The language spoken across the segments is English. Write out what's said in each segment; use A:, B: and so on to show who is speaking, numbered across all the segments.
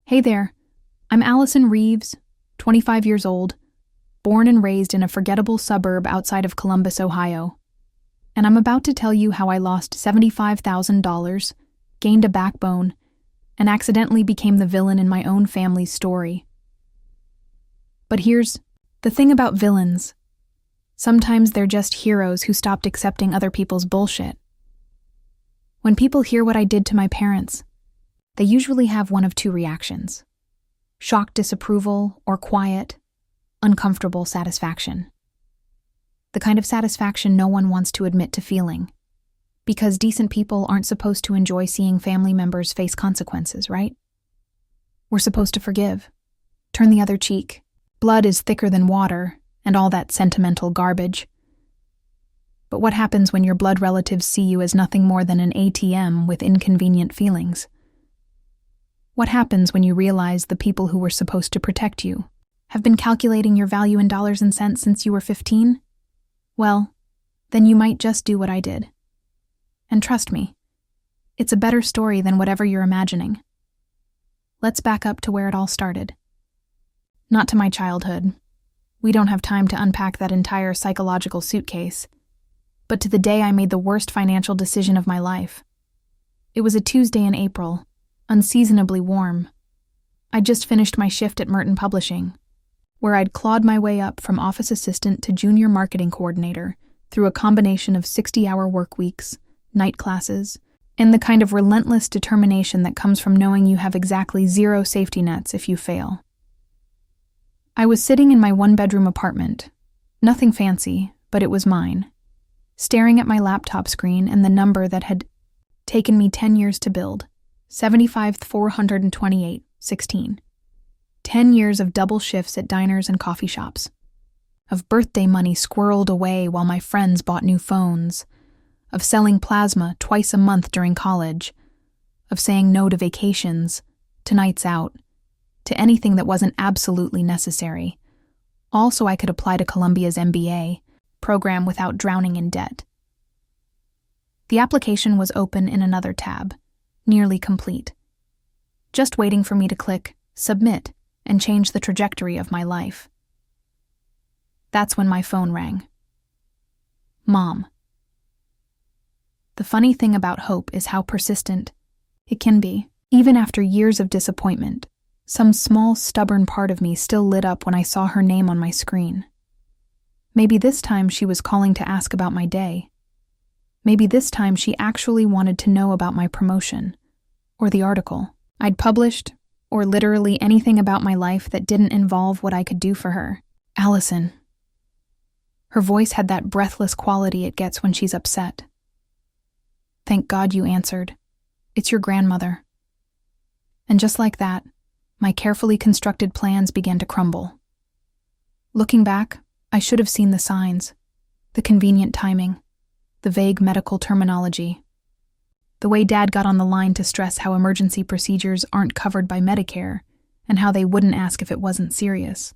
A: Hey there, I'm Allison Reeves, 25 years old, born and raised in a forgettable suburb outside of Columbus, Ohio. And I'm about to tell you how I lost $75,000, gained a backbone, and accidentally became the villain in my own family's story. But here's the thing about villains. Sometimes they're just heroes who stopped accepting other people's bullshit. When people hear what I did to my parents, they usually have one of two reactions: shocked disapproval or quiet, uncomfortable satisfaction. The kind of satisfaction no one wants to admit to feeling, because decent people aren't supposed to enjoy seeing family members face consequences, right? We're supposed to forgive, turn the other cheek, blood is thicker than water, and all that sentimental garbage. But what happens when your blood relatives see you as nothing more than an ATM with inconvenient feelings? What happens when you realize the people who were supposed to protect you have been calculating your value in dollars and cents since you were 15? Well, then you might just do what I did. And trust me, it's a better story than whatever you're imagining. Let's back up to where it all started. Not to my childhood. We don't have time to unpack that entire psychological suitcase. But to the day I made the worst financial decision of my life. It was a Tuesday in April, unseasonably warm. I'd just finished my shift at Merton Publishing, where I'd clawed my way up from office assistant to junior marketing coordinator through a combination of 60-hour work weeks, night classes, and the kind of relentless determination that comes from knowing you have exactly zero safety nets if you fail. I was sitting in my one-bedroom apartment, nothing fancy, but it was mine, staring at my laptop screen and the number that had taken me 10 years to build, 75,428.16. 10 years of double shifts at diners and coffee shops, of birthday money squirreled away while my friends bought new phones, of selling plasma twice a month during college, of saying no to vacations, to nights out, to anything that wasn't absolutely necessary, all so I could apply to Columbia's MBA program without drowning in debt. The application was open in another tab, nearly complete, just waiting for me to click submit and change the trajectory of my life. That's when my phone rang. Mom. The funny thing about hope is how persistent it can be. Even after years of disappointment, some small, stubborn part of me still lit up when I saw her name on my screen. Maybe this time she was calling to ask about my day. Maybe this time she actually wanted to know about my promotion, or the article I'd published, or literally anything about my life that didn't involve what I could do for her. Allison. Her voice had that breathless quality it gets when she's upset. Thank God you answered. It's your grandmother. And just like that, my carefully constructed plans began to crumble. Looking back, I should have seen the signs, the convenient timing, the vague medical terminology, the way Dad got on the line to stress how emergency procedures aren't covered by Medicare and how they wouldn't ask if it wasn't serious.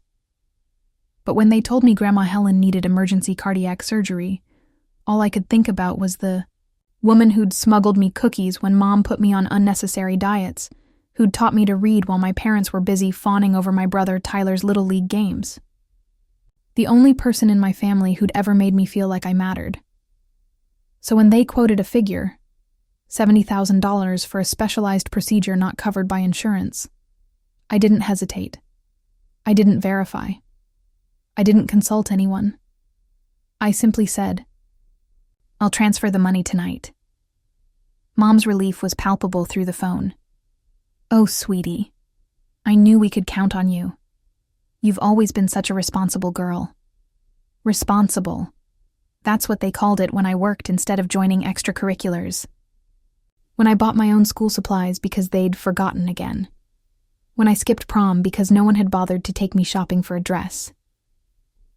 A: But when they told me Grandma Helen needed emergency cardiac surgery, all I could think about was the woman who'd smuggled me cookies when Mom put me on unnecessary diets, who'd taught me to read while my parents were busy fawning over my brother Tyler's Little League games. The only person in my family who'd ever made me feel like I mattered. So when they quoted a figure, $70,000 for a specialized procedure not covered by insurance, I didn't hesitate. I didn't verify. I didn't consult anyone. I simply said, I'll transfer the money tonight. Mom's relief was palpable through the phone. Oh, sweetie, I knew we could count on you. You've always been such a responsible girl. Responsible. That's what they called it when I worked instead of joining extracurriculars. When I bought my own school supplies because they'd forgotten again. When I skipped prom because no one had bothered to take me shopping for a dress.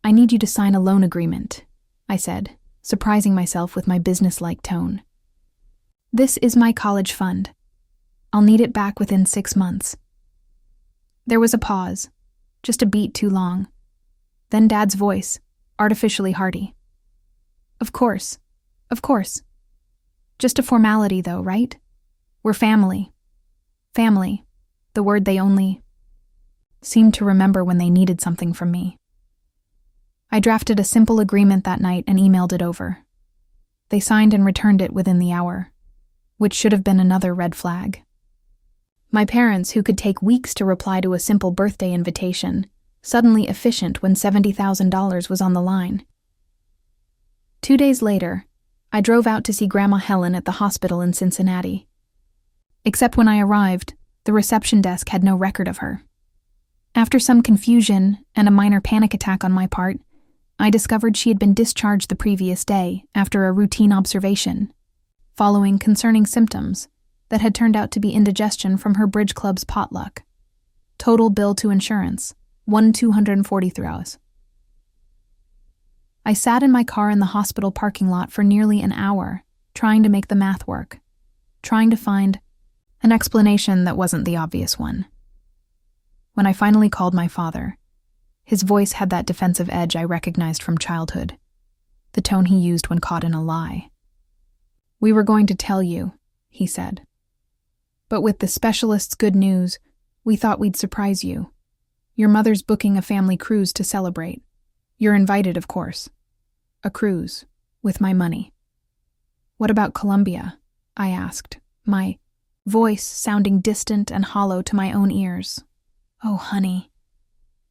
A: I need you to sign a loan agreement, I said, surprising myself with my business-like tone. This is my college fund. I'll need it back within 6 months. There was a pause, just a beat too long. Then Dad's voice, artificially hearty. Of course. Just a formality, though, right? We're family. Family. the word they only seemed to remember when they needed something from me. I drafted a simple agreement that night and emailed it over. They signed and returned it within the hour, which should have been another red flag. My parents, who could take weeks to reply to a simple birthday invitation, suddenly efficient when $70,000 was on the line. 2 days later, I drove out to see Grandma Helen at the hospital in Cincinnati. Except when I arrived, the reception desk had no record of her. After some confusion and a minor panic attack on my part, I discovered she had been discharged the previous day after a routine observation, following concerning symptoms that had turned out to be indigestion from her bridge club's potluck. Total bill to insurance, $1,243. I sat in my car in the hospital parking lot for nearly an hour, trying to make the math work, trying to find an explanation that wasn't the obvious one. When I finally called my father, his voice had that defensive edge I recognized from childhood, the tone he used when caught in a lie. "We were going to tell you," he said. "But with the specialist's good news, we thought we'd surprise you. Your mother's booking a family cruise to celebrate. You're invited, of course. A cruise, with my money." "What about Colombia?" I asked, my voice sounding distant and hollow to my own ears. "Oh, honey."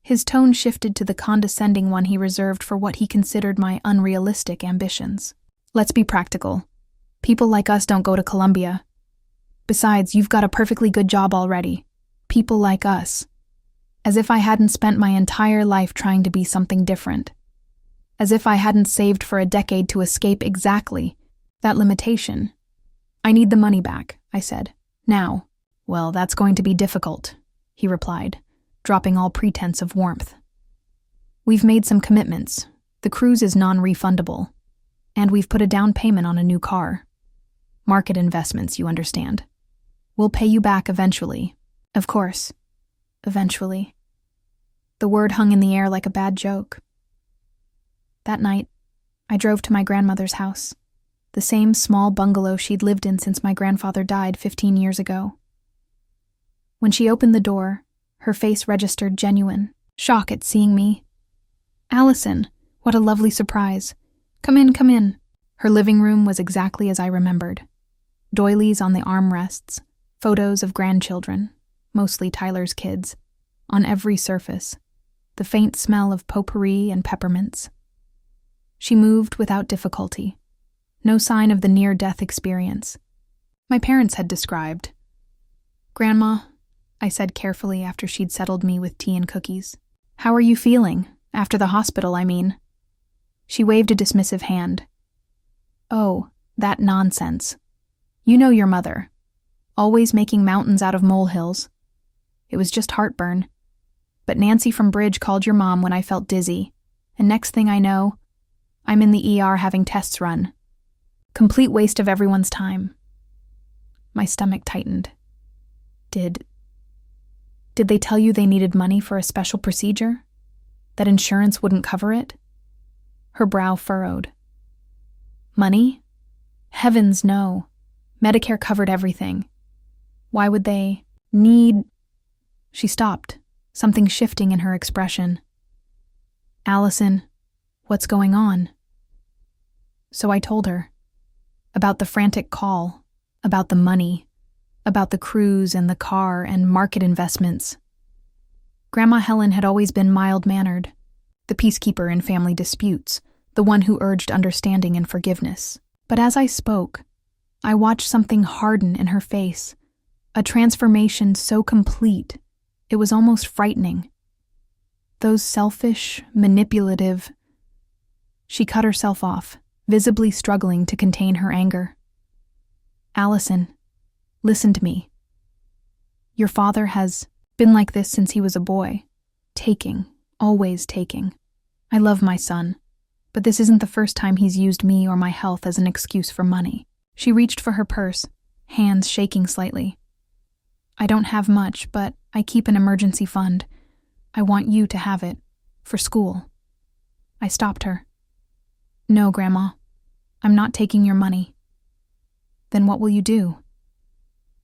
A: His tone shifted to the condescending one he reserved for what he considered my unrealistic ambitions. "Let's be practical. People like us don't go to Colombia. Besides, you've got a perfectly good job already. People like us." As if I hadn't spent my entire life trying to be something different. As if I hadn't saved for a decade to escape exactly that limitation. "I need the money back," I said. "Now." "Well, that's going to be difficult," he replied, dropping all pretense of warmth. "We've made some commitments. The cruise is non-refundable. And we've put a down payment on a new car. Market investments, you understand. We'll pay you back eventually. Of course. Eventually." The word hung in the air like a bad joke. That night, I drove to my grandmother's house, the same small bungalow she'd lived in since my grandfather died 15 years ago. When she opened the door, her face registered genuine shock at seeing me. "Allison, what a lovely surprise. Come in, come in." Her living room was exactly as I remembered. Doilies on the armrests, photos of grandchildren, mostly Tyler's kids, on every surface, the faint smell of potpourri and peppermints. She moved without difficulty, no sign of the near-death experience my parents had described. "Grandma," I said carefully after she'd settled me with tea and cookies. "How are you feeling? After the hospital, I mean." She waved a dismissive hand. "Oh, that nonsense. You know your mother. Always making mountains out of molehills. It was just heartburn. But Nancy from Bridge called your mom when I felt dizzy, and next thing I know, I'm in the ER having tests run. Complete waste of everyone's time." My stomach tightened. Did they tell you they needed money for a special procedure? That insurance wouldn't cover it? Her brow furrowed. "Money? Heavens, no. Medicare covered everything. Why would they need—" She stopped, something shifting in her expression. "Allison, what's going on?" So I told her. About the frantic call, about the money, about the cruise and the car and market investments. Grandma Helen had always been mild-mannered, the peacekeeper in family disputes, the one who urged understanding and forgiveness. But as I spoke, I watched something harden in her face, a transformation so complete, it was almost frightening. Those selfish, manipulative... She cut herself off, visibly struggling to contain her anger. "Allison, listen to me. Your father has been like this since he was a boy. Taking, always taking. I love my son, but this isn't the first time he's used me or my health as an excuse for money." She reached for her purse, hands shaking slightly. "I don't have much, but I keep an emergency fund. I want you to have it. For school." I stopped her. "No, Grandma. I'm not taking your money." "Then what will you do?"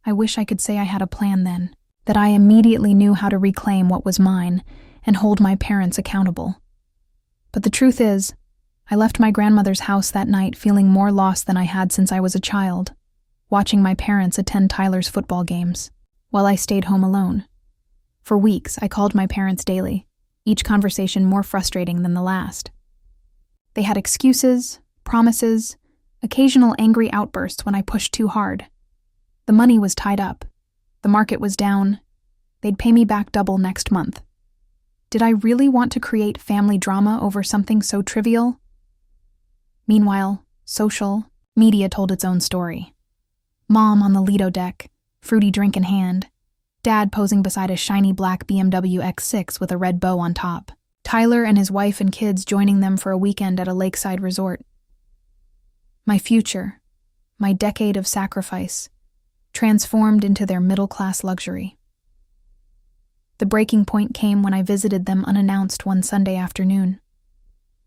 A: I wish I could say I had a plan then, that I immediately knew how to reclaim what was mine and hold my parents accountable. But the truth is, I left my grandmother's house that night feeling more lost than I had since I was a child, watching my parents attend Tyler's football games, while I stayed home alone. For weeks, I called my parents daily, each conversation more frustrating than the last. They had excuses, promises, occasional angry outbursts when I pushed too hard. The money was tied up. The market was down. They'd pay me back double next month. Did I really want to create family drama over something so trivial? Meanwhile, social media told its own story. Mom on the Lido deck, fruity drink in hand. Dad posing beside a shiny black BMW X6 with a red bow on top. Tyler and his wife and kids joining them for a weekend at a lakeside resort. My future, my decade of sacrifice, transformed into their middle-class luxury. The breaking point came when I visited them unannounced one Sunday afternoon.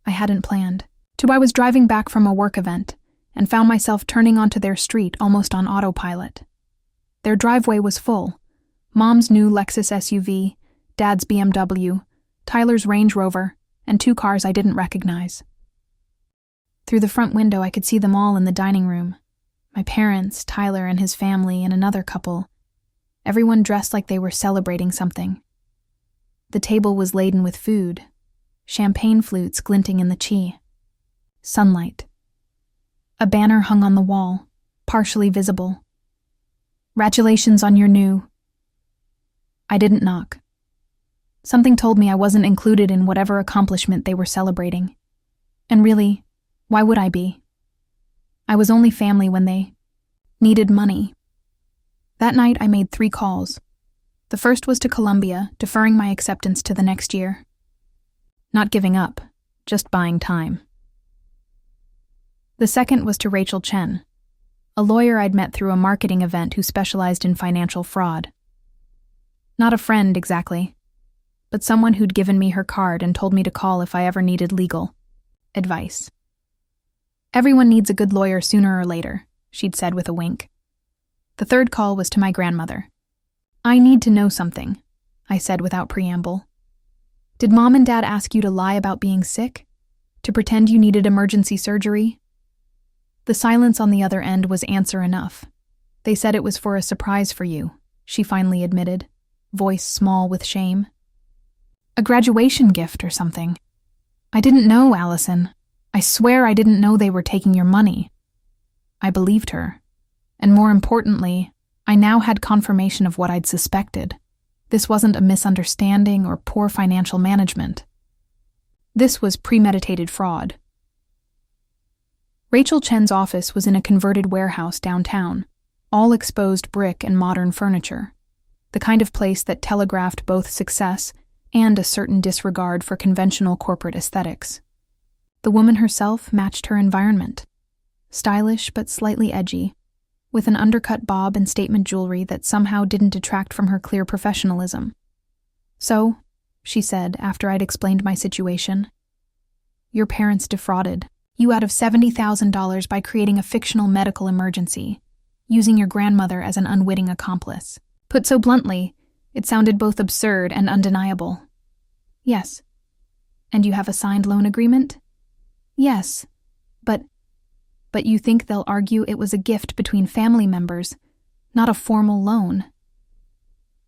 A: I hadn't planned. I was driving back from a work event and found myself turning onto their street almost on autopilot. Their driveway was full. Mom's new Lexus SUV, Dad's BMW, Tyler's Range Rover, and 2 cars I didn't recognize. Through the front window, I could see them all in the dining room. My parents, Tyler and his family, and another couple. Everyone dressed like they were celebrating something. The table was laden with food, champagne flutes glinting in the chi. Sunlight. A banner hung on the wall, partially visible. "Congratulations on your new..." I didn't knock. Something told me I wasn't included in whatever accomplishment they were celebrating. And really, why would I be? I was only family when they needed money. That night I made 3 calls. The first was to Columbia, deferring my acceptance to the next year. Not giving up, just buying time. The second was to Rachel Chen, a lawyer I'd met through a marketing event who specialized in financial fraud. Not a friend, exactly, but someone who'd given me her card and told me to call if I ever needed legal advice. "Everyone needs a good lawyer sooner or later," she'd said with a wink. The third call was to my grandmother. "I need to know something," I said without preamble. "Did Mom and Dad ask you to lie about being sick? To pretend you needed emergency surgery?" The silence on the other end was answer enough. "They said it was for a surprise for you," she finally admitted, voice small with shame. "A graduation gift or something." "I didn't know, Allison. I swear I didn't know they were taking your money." I believed her. And more importantly, I now had confirmation of what I'd suspected. This wasn't a misunderstanding or poor financial management. This was premeditated fraud. Rachel Chen's office was in a converted warehouse downtown, all exposed brick and modern furniture, the kind of place that telegraphed both success and a certain disregard for conventional corporate aesthetics. The woman herself matched her environment. Stylish but slightly edgy, with an undercut bob and statement jewelry that somehow didn't detract from her clear professionalism. "So," she said after I'd explained my situation, "your parents defrauded you out of $70,000 by creating a fictional medical emergency, using your grandmother as an unwitting accomplice. Put so bluntly, it sounded both absurd and undeniable." "Yes." "And you have a signed loan agreement?" "Yes. But you think they'll argue it was a gift between family members, not a formal loan?"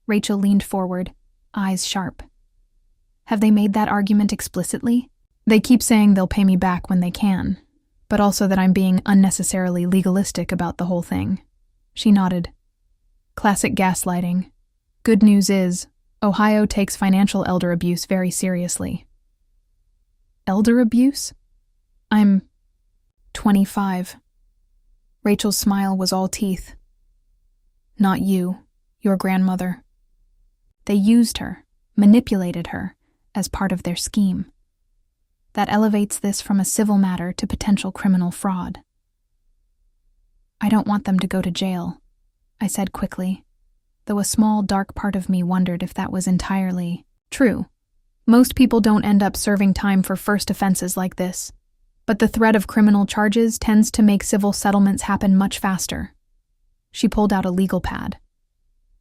A: Rachel leaned forward, eyes sharp. "Have they made that argument explicitly?" "They keep saying they'll pay me back when they can, but also that I'm being unnecessarily legalistic about the whole thing." She nodded. "Classic gaslighting. Good news is, Ohio takes financial elder abuse very seriously." "Elder abuse?" "I'm 25. Rachel's smile was all teeth. "Not you, your grandmother. They used her, manipulated her, as part of their scheme. That elevates this from a civil matter to potential criminal fraud." "I don't want them to go to jail," I said quickly, though a small dark part of me wondered if that was entirely true. Most people don't end up serving time for first offenses like this, but the threat of criminal charges tends to make civil settlements happen much faster. She pulled out a legal pad.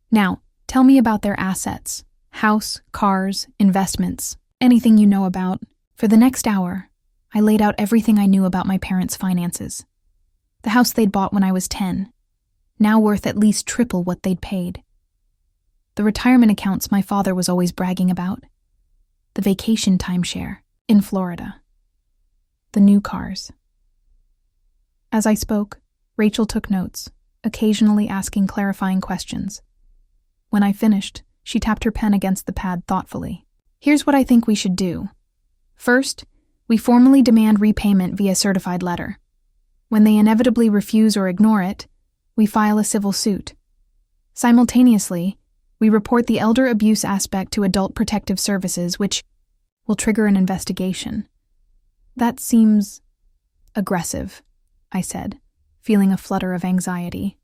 A: "Now, Tell me about their assets, house, cars, investments, anything you know about. For the next hour, I laid out everything I knew about my parents' finances. The house they'd bought when I was 10, now worth at least triple what they'd paid. The retirement accounts my father was always bragging about. The vacation timeshare in Florida. The new cars. As I spoke, Rachel took notes, occasionally asking clarifying questions. When I finished, she tapped her pen against the pad thoughtfully. Here's what I think we should do. First, we formally demand repayment via certified letter. When they inevitably refuse or ignore it, we file a civil suit. Simultaneously, we report the elder abuse aspect to Adult Protective Services, which will trigger an investigation. That seems aggressive, I said, feeling a flutter of anxiety.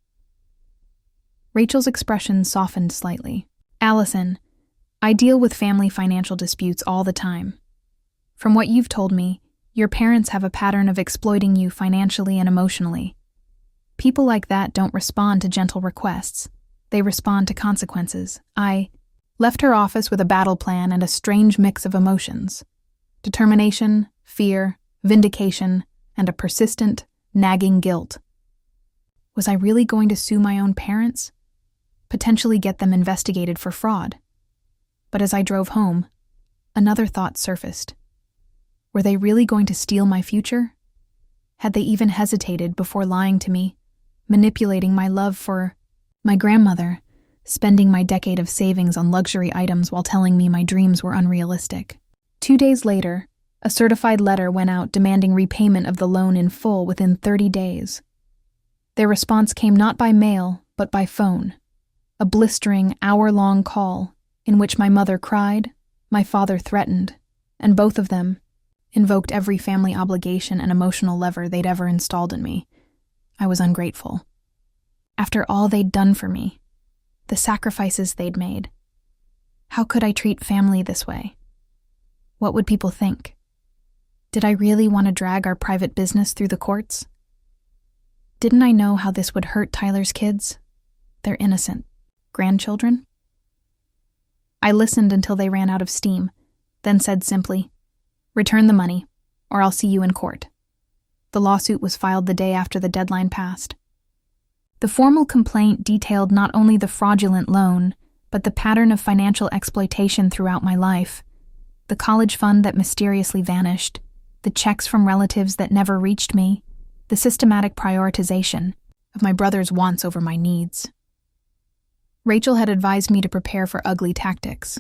A: Rachel's expression softened slightly. Allison, I deal with family financial disputes all the time. From what you've told me, your parents have a pattern of exploiting you financially and emotionally. People like that don't respond to gentle requests. They respond to consequences. I left her office with a battle plan and a strange mix of emotions. Determination, fear, vindication, and a persistent, nagging guilt. Was I really going to sue my own parents? Potentially get them investigated for fraud. But as I drove home, another thought surfaced. Were they really going to steal my future? Had they even hesitated before lying to me, manipulating my love for my grandmother, spending my decade of savings on luxury items while telling me my dreams were unrealistic? 2 days later, a certified letter went out demanding repayment of the loan in full within 30 days. Their response came not by mail, but by phone. A blistering, hour-long call in which my mother cried, my father threatened, and both of them invoked every family obligation and emotional lever they'd ever installed in me. I was ungrateful. After all they'd done for me, the sacrifices they'd made, how could I treat family this way? What would people think? Did I really want to drag our private business through the courts? Didn't I know how this would hurt Tyler's kids? Their innocent grandchildren? I listened until they ran out of steam, then said simply, "Return the money, or I'll see you in court." The lawsuit was filed the day after the deadline passed. The formal complaint detailed not only the fraudulent loan, but the pattern of financial exploitation throughout my life, the college fund that mysteriously vanished, the checks from relatives that never reached me, the systematic prioritization of my brother's wants over my needs. Rachel had advised me to prepare for ugly tactics.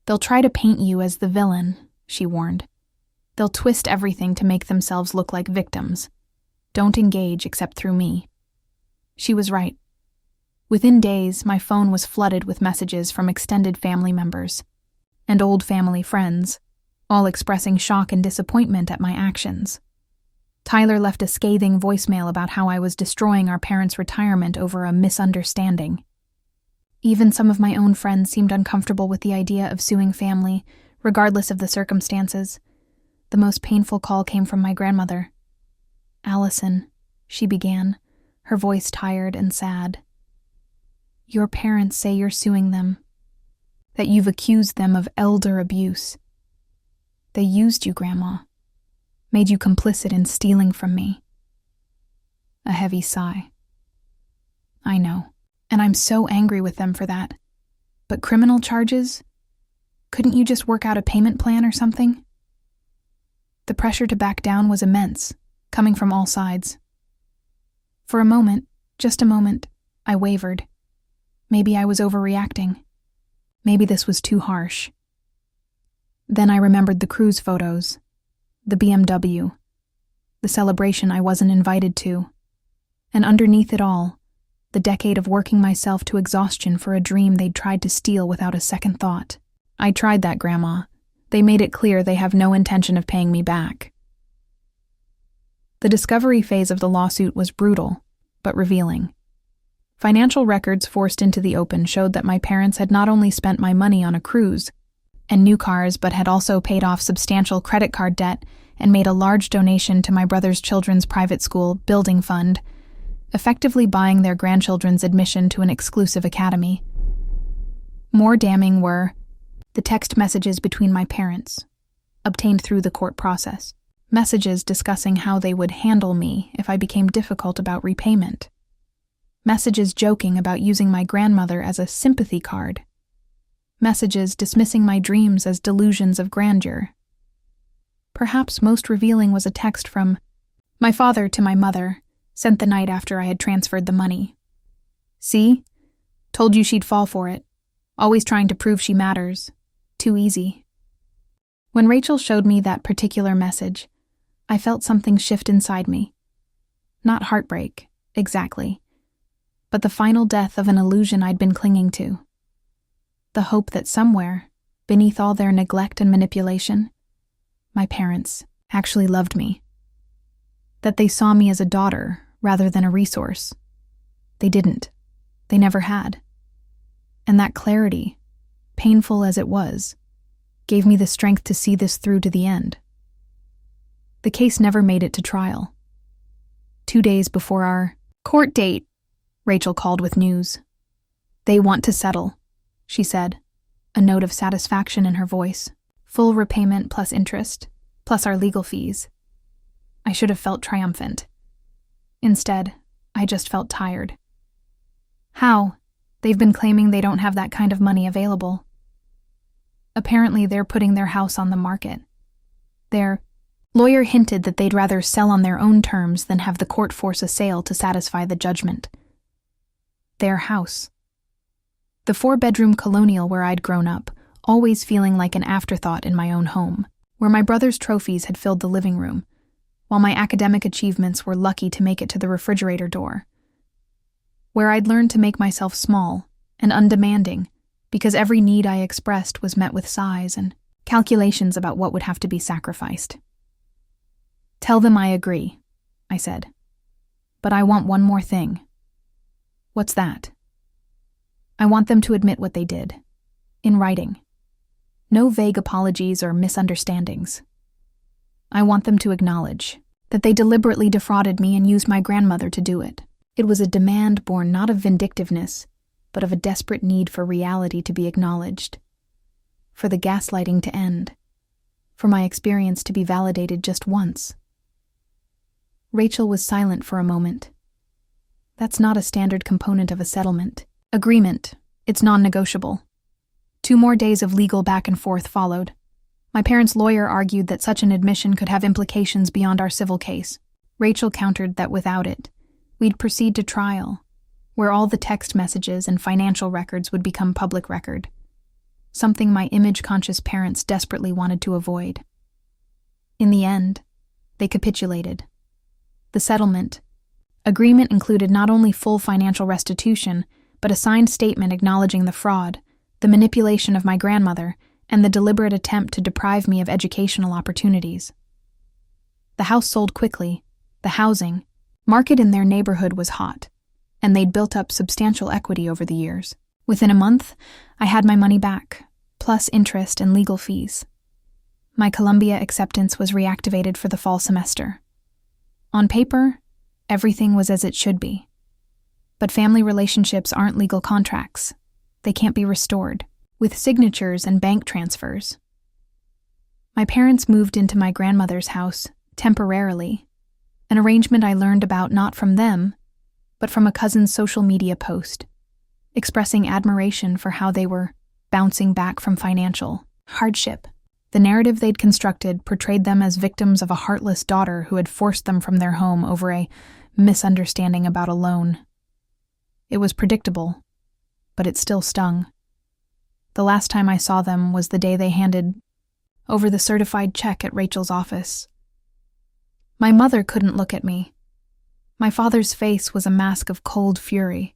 A: "They'll try to paint you as the villain," she warned. "They'll twist everything to make themselves look like victims. Don't engage except through me." She was right. Within days, my phone was flooded with messages from extended family members and old family friends, all expressing shock and disappointment at my actions. Tyler left a scathing voicemail about how I was destroying our parents' retirement over a misunderstanding. Even some of my own friends seemed uncomfortable with the idea of suing family, regardless of the circumstances. The most painful call came from my grandmother. "Allison," she began, her voice tired and sad. "Your parents say you're suing them, that you've accused them of elder abuse. They used you, Grandma, made you complicit in stealing from me." A heavy sigh. "I know, and I'm so angry with them for that. But criminal charges? Couldn't you just work out a payment plan or something?" The pressure to back down was immense, coming from all sides. For a moment, just a moment, I wavered. Maybe I was overreacting. Maybe this was too harsh. Then I remembered the cruise photos, the BMW, the celebration I wasn't invited to, and underneath it all, the decade of working myself to exhaustion for a dream they'd tried to steal without a second thought. "I tried that, Grandma. They made it clear they have no intention of paying me back." The discovery phase of the lawsuit was brutal, but revealing. Financial records forced into the open showed that my parents had not only spent my money on a cruise and new cars, but had also paid off substantial credit card debt and made a large donation to my brother's children's private school building fund, effectively buying their grandchildren's admission to an exclusive academy. More damning were the text messages between my parents, obtained through the court process. Messages discussing how they would handle me if I became difficult about repayment. Messages joking about using my grandmother as a sympathy card. Messages dismissing my dreams as delusions of grandeur. Perhaps most revealing was a text from my father to my mother, sent the night after I had transferred the money. "See? Told you she'd fall for it. Always trying to prove she matters. Too easy." When Rachel showed me that particular message, I felt something shift inside me. Not heartbreak, exactly, but the final death of an illusion I'd been clinging to. The hope that somewhere, beneath all their neglect and manipulation, my parents actually loved me. That they saw me as a daughter rather than a resource. They didn't. They never had. And that clarity, painful as it was, gave me the strength to see this through to the end. The case never made it to trial. 2 days before our court date, Rachel called with news. "They want to settle," she said, a note of satisfaction in her voice. "Full repayment plus interest, plus our legal fees." I should have felt triumphant. Instead, I just felt tired. How? They've been claiming they don't have that kind of money available. Apparently, they're putting their house on the market. Their lawyer hinted that they'd rather sell on their own terms than have the court force a sale to satisfy the judgment. Their house. The 4-bedroom colonial where I'd grown up, always feeling like an afterthought in my own home, where my brother's trophies had filled the living room, while my academic achievements were lucky to make it to the refrigerator door. Where I'd learned to make myself small and undemanding, because every need I expressed was met with sighs and calculations about what would have to be sacrificed. "Tell them I agree," I said. "But I want one more thing." "What's that?" "I want them to admit what they did. In writing. No vague apologies or misunderstandings. I want them to acknowledge that they deliberately defrauded me and used my grandmother to do it. It was a demand born not of vindictiveness, but of a desperate need for reality to be acknowledged, for the gaslighting to end, for my experience to be validated just once." Rachel was silent for a moment. That's not a standard component of a settlement. Agreement. It's non-negotiable. 2 more days of legal back and forth followed. My parents' lawyer argued that such an admission could have implications beyond our civil case. Rachel countered that without it, we'd proceed to trial, where all the text messages and financial records would become public record, something my image-conscious parents desperately wanted to avoid. In the end, they capitulated. The settlement agreement included not only full financial restitution, but a signed statement acknowledging the fraud, the manipulation of my grandmother, and the deliberate attempt to deprive me of educational opportunities. The house sold quickly. The housing market in their neighborhood was hot, and they'd built up substantial equity over the years. Within a month, I had my money back, plus interest and legal fees. My Columbia acceptance was reactivated for the fall semester. On paper, everything was as it should be. But family relationships aren't legal contracts. They can't be restored, with signatures and bank transfers. My parents moved into my grandmother's house, temporarily, an arrangement I learned about not from them, but from a cousin's social media post, expressing admiration for how they were bouncing back from financial hardship. The narrative they'd constructed portrayed them as victims of a heartless daughter who had forced them from their home over a misunderstanding about a loan. It was predictable, but it still stung. The last time I saw them was the day they handed over the certified check at Rachel's office. My mother couldn't look at me. My father's face was a mask of cold fury.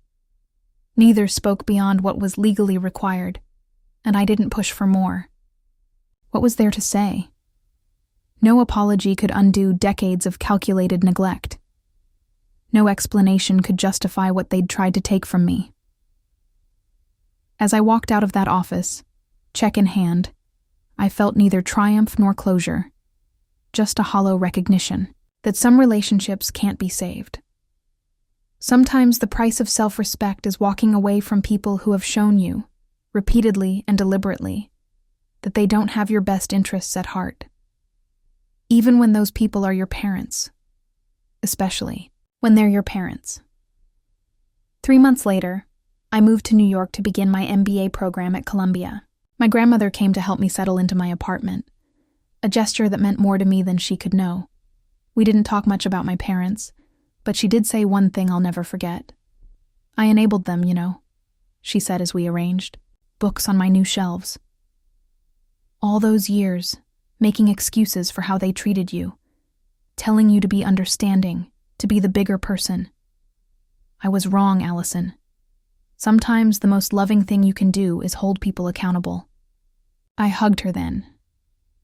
A: Neither spoke beyond what was legally required, and I didn't push for more. What was there to say? No apology could undo decades of calculated neglect. No explanation could justify what they'd tried to take from me. As I walked out of that office, check in hand, I felt neither triumph nor closure, just a hollow recognition that some relationships can't be saved. Sometimes the price of self-respect is walking away from people who have shown you repeatedly and deliberately, that they don't have your best interests at heart. Even when those people are your parents. Especially when they're your parents. 3 months later, I moved to New York to begin my MBA program at Columbia. My grandmother came to help me settle into my apartment, a gesture that meant more to me than she could know. We didn't talk much about my parents, but she did say one thing I'll never forget. I enabled them, she said as we arranged. Books on my new shelves. All those years, making excuses for how they treated you, telling you to be understanding, to be the bigger person. I was wrong, Allison. Sometimes the most loving thing you can do is hold people accountable. I hugged her then,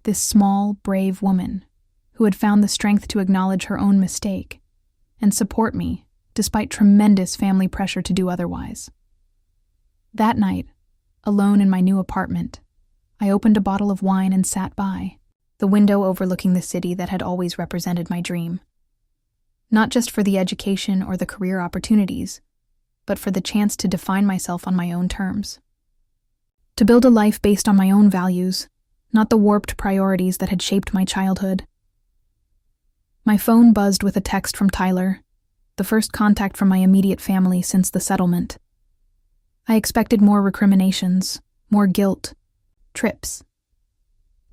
A: this small, brave woman who had found the strength to acknowledge her own mistake and support me despite tremendous family pressure to do otherwise. That night, alone in my new apartment, I opened a bottle of wine and sat by, the window overlooking the city that had always represented my dream. Not just for the education or the career opportunities, but for the chance to define myself on my own terms. To build a life based on my own values, not the warped priorities that had shaped my childhood. My phone buzzed with a text from Tyler, the first contact from my immediate family since the settlement. I expected more recriminations, more guilt, trips.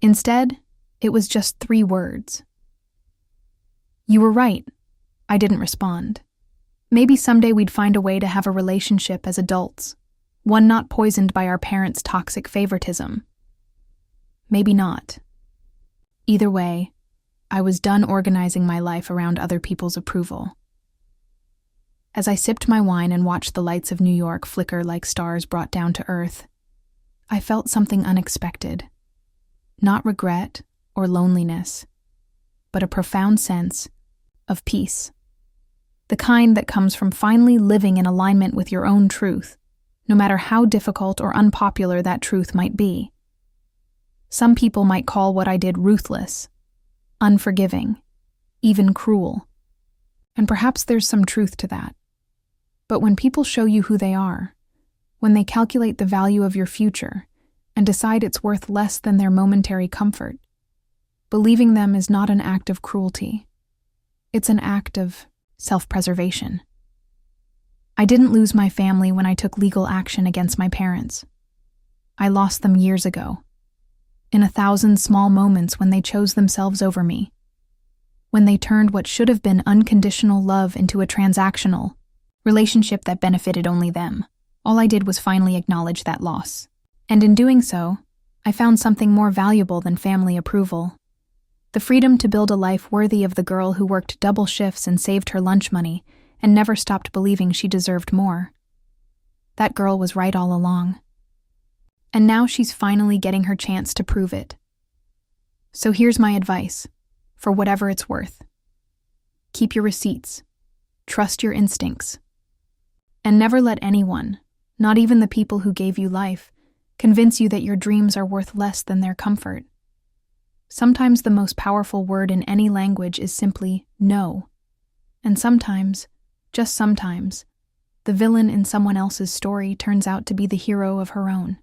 A: Instead, it was just 3 words. You were right. I didn't respond. Maybe someday we'd find a way to have a relationship as adults, one not poisoned by our parents' toxic favoritism. Maybe not. Either way, I was done organizing my life around other people's approval. As I sipped my wine and watched the lights of New York flicker like stars brought down to earth, I felt something unexpected. Not regret or loneliness, but a profound sense of peace. The kind that comes from finally living in alignment with your own truth, no matter how difficult or unpopular that truth might be. Some people might call what I did ruthless, unforgiving, even cruel. And perhaps there's some truth to that. But when people show you who they are, when they calculate the value of your future and decide it's worth less than their momentary comfort, believing them is not an act of cruelty. It's an act of self-preservation. I didn't lose my family when I took legal action against my parents. I lost them years ago, in 1,000 small moments when they chose themselves over me, when they turned what should have been unconditional love into a transactional relationship that benefited only them. All I did was finally acknowledge that loss. And in doing so, I found something more valuable than family approval. The freedom to build a life worthy of the girl who worked double shifts and saved her lunch money and never stopped believing she deserved more. That girl was right all along. And now she's finally getting her chance to prove it. So here's my advice, for whatever it's worth. Keep your receipts. Trust your instincts. And never let anyone, not even the people who gave you life, convince you that your dreams are worth less than their comfort. Sometimes the most powerful word in any language is simply no. And sometimes, just sometimes, the villain in someone else's story turns out to be the hero of her own.